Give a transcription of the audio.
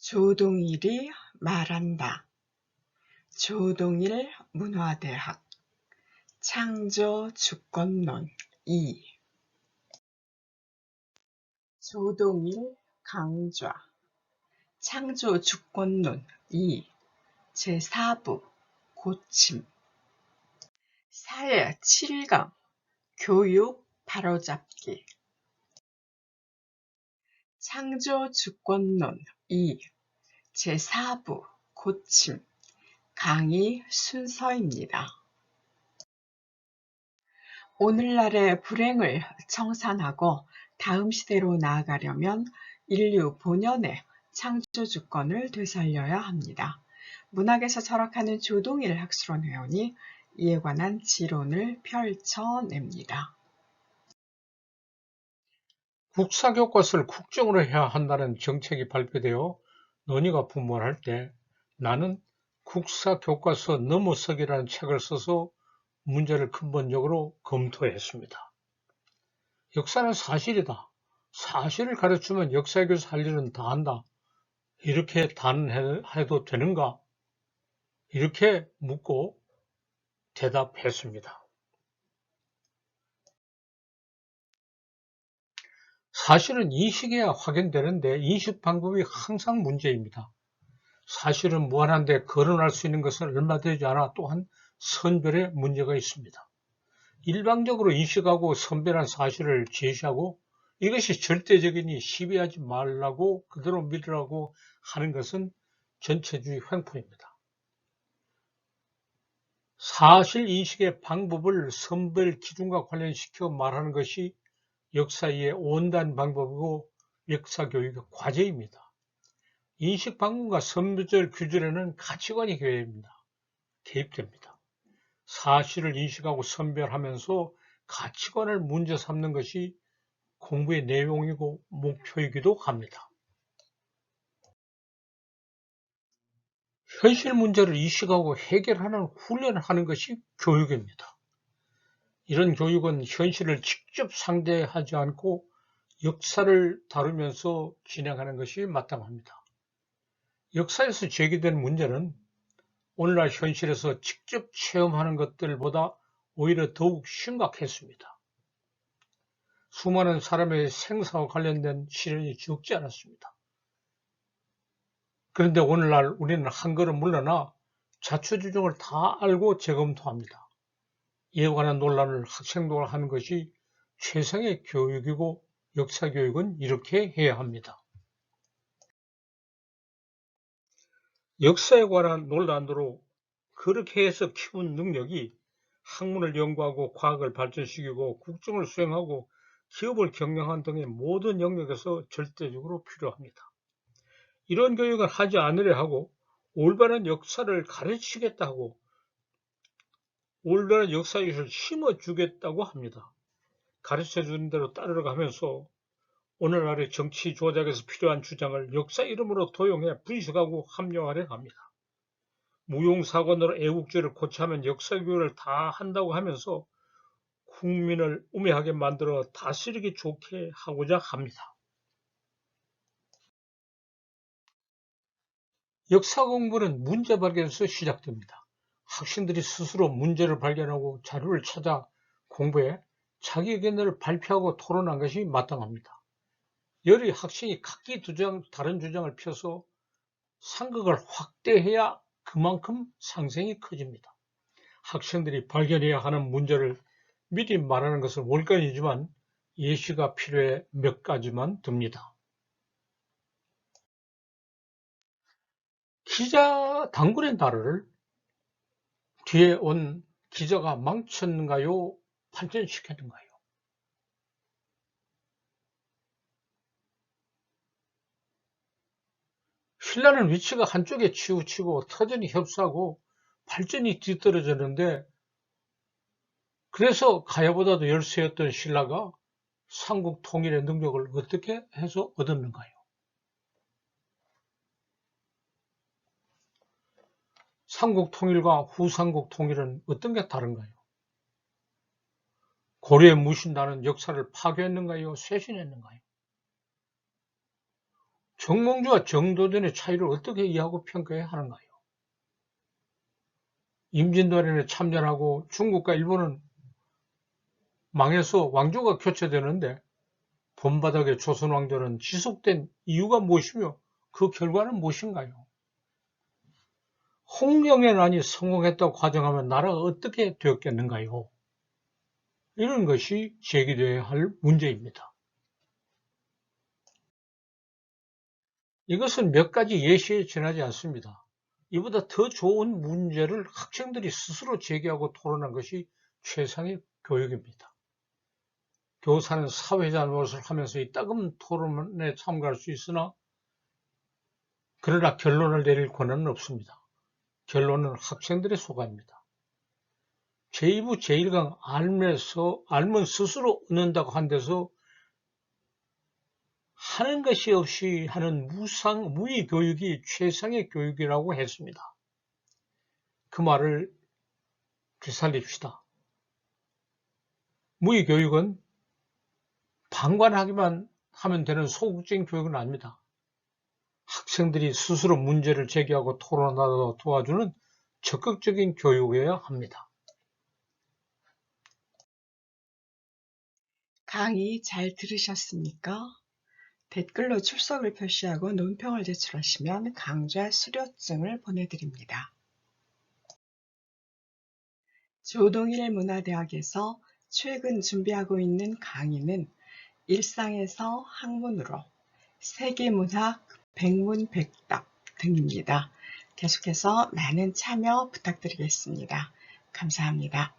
조동일이 말한다. 조동일 문화대학 창조주권론 2 조동일 강좌 창조주권론 2 제4부 고침 살 7강 교육 바로잡기 창조주권론 2 제4부 고침 강의 순서입니다. 오늘날의 불행을 청산하고 다음 시대로 나아가려면 인류 본연의 창조주권을 되살려야 합니다. 문학에서 철학하는 조동일 학술원 회원이 이에 관한 지론을 펼쳐냅니다. 국사교과서를 국정으로 해야 한다는 정책이 발표되어 논의가 분분할 때 나는 국사교과서 넘어서기라는 책을 써서 문제를 근본적으로 검토했습니다. 역사는 사실이다. 사실을 가르치면 역사교사 할 일은 다 한다. 이렇게 단해도 되는가? 이렇게 묻고 대답했습니다. 사실은 인식해야 확인되는데 인식 방법이 항상 문제입니다. 사실은 무한한데 거론할 수 있는 것은 얼마 되지 않아 또한 선별에 문제가 있습니다. 일방적으로 인식하고 선별한 사실을 제시하고 이것이 절대적이니 시비하지 말라고 그대로 믿으라고 하는 것은 전체주의 횡포입니다. 사실 인식의 방법을 선별 기준과 관련시켜 말하는 것이 역사의 온단 방법이고 역사교육의 과제입니다. 인식 방법과 선별 규준에는 가치관이 개입됩니다. 사실을 인식하고 선별하면서 가치관을 문제 삼는 것이 공부의 내용이고 목표이기도 합니다. 현실 문제를 인식하고 해결하는 훈련을 하는 것이 교육입니다. 이런 교육은 현실을 직접 상대하지 않고 역사를 다루면서 진행하는 것이 마땅합니다. 역사에서 제기된 문제는 오늘날 현실에서 직접 체험하는 것들보다 오히려 더욱 심각했습니다. 수많은 사람의 생사와 관련된 시련이 적지 않았습니다. 그런데 오늘날 우리는 한 걸음 물러나 자초지종을 다 알고 재검토합니다. 이에 관한 논란을 학생들과 하는 것이 최상의 교육이고 역사교육은 이렇게 해야 합니다. 역사에 관한 논란으로 그렇게 해서 키운 능력이 학문을 연구하고 과학을 발전시키고 국정을 수행하고 기업을 경영하는 등의 모든 영역에서 절대적으로 필요합니다. 이런 교육을 하지 않으려 하고 올바른 역사를 가르치겠다 하고 올바른 역사의식을 심어주겠다고 합니다. 가르쳐주는 대로 따르러가면서 오늘날의 정치 조작에서 필요한 주장을 역사 이름으로 도용해 분식하고 합리화하려 합니다. 무용사관으로 애국주의를 고치하면 역사교육을 다 한다고 하면서 국민을 우매하게 만들어 다스리기 좋게 하고자 합니다. 역사 공부는 문제 발견에서 시작됩니다. 학생들이 스스로 문제를 발견하고 자료를 찾아 공부해 자기 의견을 발표하고 토론한 것이 마땅합니다. 여러 학생이 각기 다른 주장을 펴서 상극을 확대해야 그만큼 상생이 커집니다. 학생들이 발견해야 하는 문제를 미리 말하는 것은 원건이지만 예시가 필요해 몇 가지만 듭니다. 기자 당군의 나라를 뒤에 온 기자가 망쳤는가요? 발전시켰는가요? 신라는 위치가 한쪽에 치우치고 터전이 협소하고 발전이 뒤떨어졌는데 그래서 가야보다도 열세였던 신라가 삼국 통일의 능력을 어떻게 해서 얻었는가요? 삼국 통일과 후삼국 통일은 어떤 게 다른가요? 고려의 무신단은 역사를 파괴했는가요? 쇄신했는가요? 정몽주와 정도전의 차이를 어떻게 이해하고 평가해야 하는가요? 임진왜란에 참전하고 중국과 일본은 망해서 왕조가 교체되는데 본바닥의 조선 왕조는 지속된 이유가 무엇이며 그 결과는 무엇인가요? 홍경연안이 성공했다고 가정하면 나라가 어떻게 되었겠는가요? 이런 것이 제기되어야 할 문제입니다. 이것은 몇 가지 예시에 지나지 않습니다. 이보다 더 좋은 문제를 학생들이 스스로 제기하고 토론한 것이 최상의 교육입니다. 교사는 사회자 노릇을 하면서 이 따금 토론에 참가할 수 있으나 그러나 결론을 내릴 권한은 없습니다. 결론은 학생들의 소관입니다. 제2부 제1강 알면 스스로 얻는다고 한 데서 하는 것이 없이 하는 무의 교육이 최상의 교육이라고 했습니다. 그 말을 되살립시다. 무의 교육은 방관하기만 하면 되는 소극적인 교육은 아닙니다. 학생들이 스스로 문제를 제기하고 토론하도록 도와주는 적극적인 교육이어야 합니다. 강의 잘 들으셨습니까? 댓글로 출석을 표시하고 논평을 제출하시면 강좌 수료증을 보내드립니다. 조동일 문화대학에서 최근 준비하고 있는 강의는 일상에서 학문으로, 세계문학, 백문백답 등입니다. 계속해서 많은 참여 부탁드리겠습니다. 감사합니다.